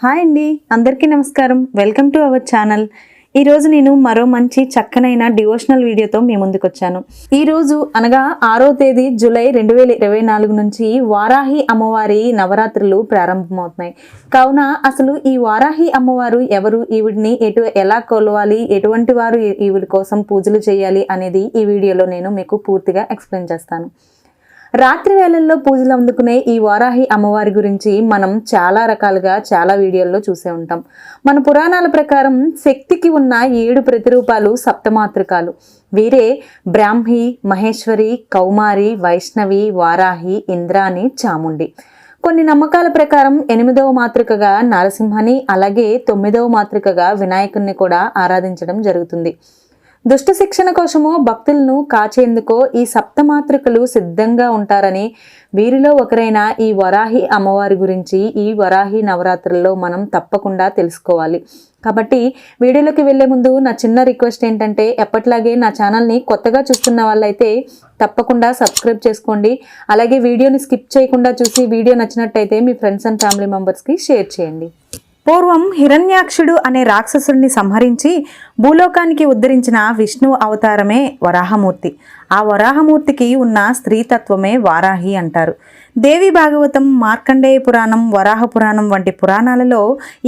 Hi అండి, అందరికీ నమస్కారం. Welcome to our channel. ఈరోజు నేను మరో మంచి చక్కనైన డివోషనల్ వీడియోతో మీ ముందుకు వచ్చాను. ఈరోజు అనగా 6వ తేదీ జూలై 2024 నుంచి వారాహి అమ్మవారి నవరాత్రులు ప్రారంభమవుతున్నాయి. కావున అసలు ఈ వారాహి అమ్మవారు ఎవరు, ఈవిడిని ఎలా కొలవాలి, ఎటువంటి వారు ఈవిడి కోసం పూజలు చేయాలి అనేది ఈ వీడియోలో నేను మీకు పూర్తిగా ఎక్స్ప్లెయిన్ చేస్తాను. రాత్రి వేళల్లో పూజలు అందుకునే ఈ వారాహి అమ్మవారి గురించి మనం చాలా రకాలుగా చాలా వీడియోల్లో చూసే ఉంటాం. మన పురాణాల ప్రకారం శక్తికి ఉన్న 7 ప్రతిరూపాలు సప్తమాతృకాలు. వీరే బ్రాహ్మి, మహేశ్వరి, కౌమారి, వైష్ణవి, వారాహి, ఇంద్రాణి, చాముండి. కొన్ని నమ్మకాల ప్రకారం 8వ మాతృకగా నరసింహని, అలాగే 9వ మాతృకగా వినాయకుడిని కూడా ఆరాధించడం జరుగుతుంది. దుష్ట శిక్షణ కోసమో భక్తులను కాచేందుకో ఈ సప్తమాతృకలు సిద్ధంగా ఉంటారని, వీరిలో ఒకరైన ఈ వరాహి అమ్మవారి గురించి ఈ వరాహి నవరాత్రుల్లో మనం తప్పకుండా తెలుసుకోవాలి. కాబట్టి వీడియోలోకి వెళ్లే ముందు నా చిన్న రిక్వెస్ట్ ఏంటంటే, ఎప్పట్లాగే నా ఛానల్ని కొత్తగా చూస్తున్న వాళ్ళైతే తప్పకుండా సబ్స్క్రైబ్ చేసుకోండి. అలాగే వీడియోని స్కిప్ చేయకుండా చూసి వీడియో నచ్చినట్టయితే మీ ఫ్రెండ్స్ అండ్ ఫ్యామిలీ మెంబర్స్కి షేర్ చేయండి. పూర్వం హిరణ్యాక్షుడు అనే రాక్షసుడిని సంహరించి భూలోకానికి ఉద్ధరించిన విష్ణు అవతారమే వరాహమూర్తి. ఆ వరాహమూర్తికి ఉన్న స్త్రీతత్వమే వారాహి అంటారు. దేవి భాగవతం, మార్కండేయ పురాణం, వరాహ పురాణం వంటి పురాణాలలో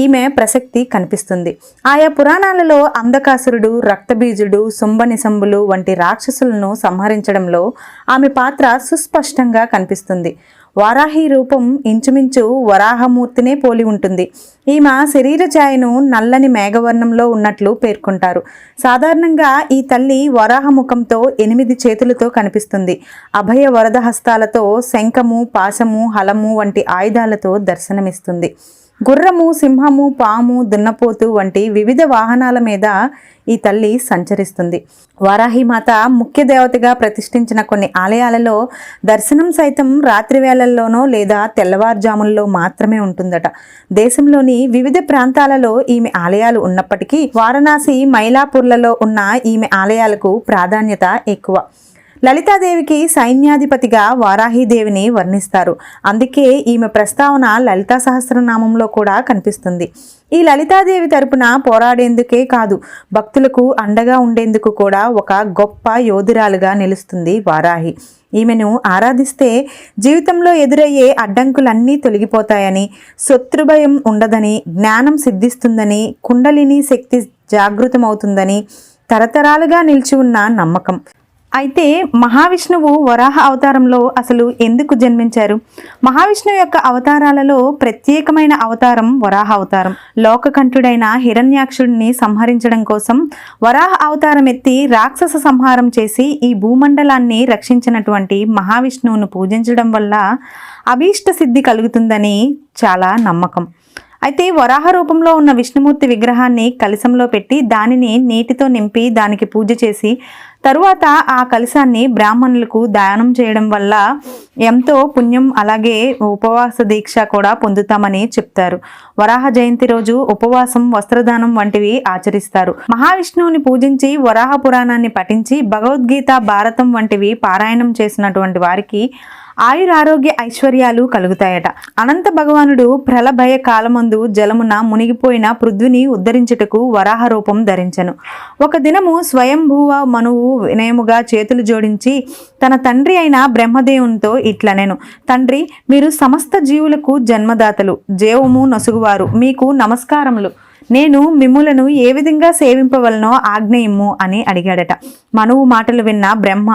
ఈమె ప్రసక్తి కనిపిస్తుంది. ఆయా పురాణాలలో అంధకాసురుడు, రక్తబీజుడు, శుంభనిశంబులు వంటి రాక్షసులను సంహరించడంలో ఆమె పాత్ర సుస్పష్టంగా కనిపిస్తుంది. వారాహి రూపం ఇంచుమించు వరాహమూర్తినే పోలి ఉంటుంది. ఈమె శరీర ఛాయను నల్లని మేఘవర్ణంలో ఉన్నట్లు పేర్కొంటారు. సాధారణంగా ఈ తల్లి వరాహముఖంతో 8 చేతులతో కనిపిస్తుంది. అభయ వరద హస్తాలతో శంఖము, పాశము, హలము వంటి ఆయుధాలతో దర్శనమిస్తుంది. గుర్రము, సింహము, పాము, దున్నపోతు వంటి వివిధ వాహనాల మీద ఈ తల్లి సంచరిస్తుంది. వారాహిమాత ముఖ్య దేవతగా ప్రతిష్ఠించిన కొన్ని ఆలయాలలో దర్శనం సైతం రాత్రి వేళల్లోనో లేదా తెల్లవారుజాముల్లో మాత్రమే ఉంటుందట. దేశంలోని వివిధ ప్రాంతాలలో ఈమె ఆలయాలు ఉన్నప్పటికీ వారణాసి, మైలాపూర్లలో ఉన్న ఈమె ఆలయాలకు ప్రాధాన్యత ఎక్కువ. లలితాదేవికి సైన్యాధిపతిగా వారాహిదేవిని వర్ణిస్తారు. అందుకే ఈమె ప్రస్తావన లలితా సహస్రనామంలో కూడా కనిపిస్తుంది. ఈ లలితాదేవి తరపున పోరాడేందుకే కాదు, భక్తులకు అండగా ఉండేందుకు కూడా ఒక గొప్ప యోధురాలుగా నిలుస్తుంది వారాహి. ఈమెను ఆరాధిస్తే జీవితంలో ఎదురయ్యే అడ్డంకులన్నీ తొలగిపోతాయని, శత్రుభయం ఉండదని, జ్ఞానం సిద్ధిస్తుందని, కుండలిని శక్తి జాగృతమవుతుందని తరతరాలుగా నిలిచి ఉన్న నమ్మకం. అయితే మహావిష్ణువు వరాహ అవతారంలో అసలు ఎందుకు జన్మించారు? మహావిష్ణువు యొక్క అవతారాలలో ప్రత్యేకమైన అవతారం వరాహ అవతారం. లోకకంఠుడైన హిరణ్యాక్షుడిని సంహరించడం కోసం వరాహ అవతారం ఎత్తి రాక్షస సంహారం చేసి ఈ భూమండలాన్ని రక్షించినటువంటి మహావిష్ణువును పూజించడం వల్ల అభీష్ట సిద్ధి కలుగుతుందని చాలా నమ్మకం. అయితే వరాహ రూపంలో ఉన్న విష్ణుమూర్తి విగ్రహాన్ని కలశంలో పెట్టి దానిని నీటితో నింపి దానికి పూజ చేసి తరువాత ఆ కలశాన్ని బ్రాహ్మణులకు దానం చేయడం వల్ల ఎంతో పుణ్యం, అలాగే ఉపవాస దీక్ష కూడా పొందుతామని చెప్తారు. వరాహ జయంతి రోజు ఉపవాసం, వస్త్రదానం వంటివి ఆచరిస్తారు. మహావిష్ణువుని పూజించి వరాహ పురాణాన్ని పఠించి భగవద్గీత, భారతం వంటివి పారాయణం చేసినటువంటి వారికి ఆయురారోగ్య ఐశ్వర్యాలు కలుగుతాయట. అనంత భగవానుడు ప్రళభయ కాలమందు జలమున మునిగిపోయిన పృథ్వీని ఉద్ధరించుటకు వరాహ రూపం ధరించెను. ఒక దినము స్వయంభువ మనువు వినయముగా చేతులు జోడించి తన తండ్రి అయిన బ్రహ్మదేవునితో ఇట్లనెను: తండ్రి, మీరు సమస్త జీవులకు జన్మదాతలు, జీవము నొసుగువారు, మీకు నమస్కారములు. నేను మిమ్ములను ఏ విధంగా సేవింపవలనో ఆజ్ఞయిమ్ము అని అడిగాడట. మనువు మాటలు విన్న బ్రహ్మ,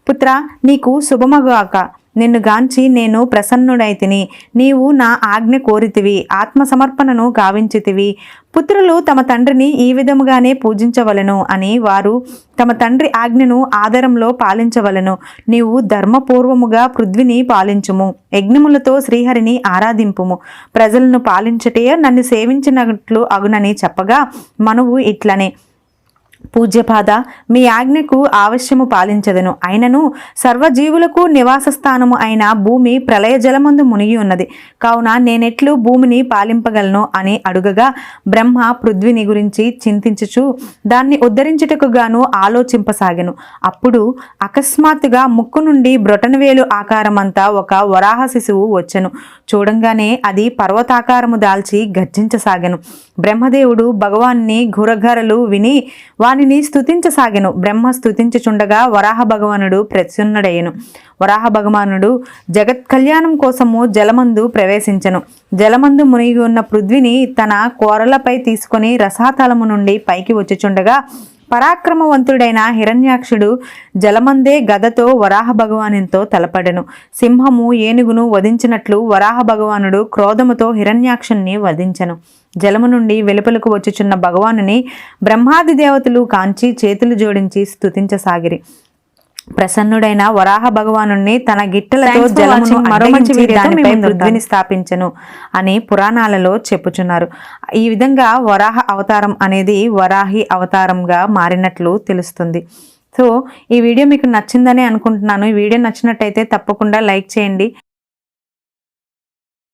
పుత్ర, నీకు శుభమగాక. నిన్ను గాంచి నేను ప్రసన్నుడైతిని. నీవు నా ఆజ్ఞ కోరితివి, ఆత్మసమర్పణను గావించితివి. పుత్రులు తమ తండ్రిని ఈ విధముగానే పూజించవలను అని వారు తమ తండ్రి ఆజ్ఞను ఆదరంలో పాలించవలను. నీవు ధర్మపూర్వముగా పృథ్విని పాలించుము, యజ్ఞములతో శ్రీహరిని ఆరాధింపుము, ప్రజలను పాలించటే నన్ను సేవించినట్లు అగునని చెప్పగా మనువు ఇట్లనే: పూజ్యపాద, మీ ఆజ్ఞకు ఆవశ్యము పాలించదను. అయినను సర్వజీవులకు నివాస స్థానము అయిన భూమి ప్రళయ జలమందు మునిగి ఉన్నది. కావున నేనెట్లు భూమిని పాలింపగలను అని అడుగగా బ్రహ్మ పృథ్వీని గురించి చింతించుచు దాన్ని ఉద్ధరించుటకు గాను ఆలోచింపసాగెను. అప్పుడు అకస్మాత్తుగా ముక్కు నుండి బ్రొటనవేలు ఆకారమంతా ఒక వరాహ శిశువు వచ్చెను. చూడంగానే అది పర్వతాకారము దాల్చి గర్జించసాగెను. బ్రహ్మదేవుడు భగవాన్ని ఘురఘరలు విని వానిని స్తుతించసాగెను. బ్రహ్మ స్తుతించుచుండగా వరాహ భగవానుడు ప్రసన్నుడయ్యెను. వరాహ భగవానుడు జగత్ కళ్యాణం కోసము జలమందు ప్రవేశించెను. జలమందు మునిగి ఉన్న పృథ్వీని తన కోరలపై తీసుకొని రసాతలము నుండి పైకి వచ్చుచుండగా పరాక్రమవంతుడైన హిరణ్యాక్షుడు జలమందే గదతో వరాహ భగవానుతో తలపడెను. సింహము ఏనుగును వధించినట్లు వరాహ భగవానుడు క్రోధముతో హిరణ్యాక్షుణ్ణి వధించెను. జలము నుండి వెలుపలకు వచ్చుచున్న భగవానుని బ్రహ్మాది దేవతలు కాంచి చేతులు జోడించి స్తుతించసాగిరి. ప్రసన్నుడైన వరాహ భగవానుణ్ణి తన గిట్టలతో జలమును అడ్డగించి దానిపై పృథ్వీని స్థాపించెను అని పురాణాలలో చెప్పుచున్నారు. ఈ విధంగా వరాహ అవతారం అనేది వరాహి అవతారంగా మారినట్లు తెలుస్తుంది. సో ఈ వీడియో మీకు నచ్చిందని అనుకుంటున్నాను. ఈ వీడియో నచ్చినట్టయితే తప్పకుండా లైక్ చేయండి.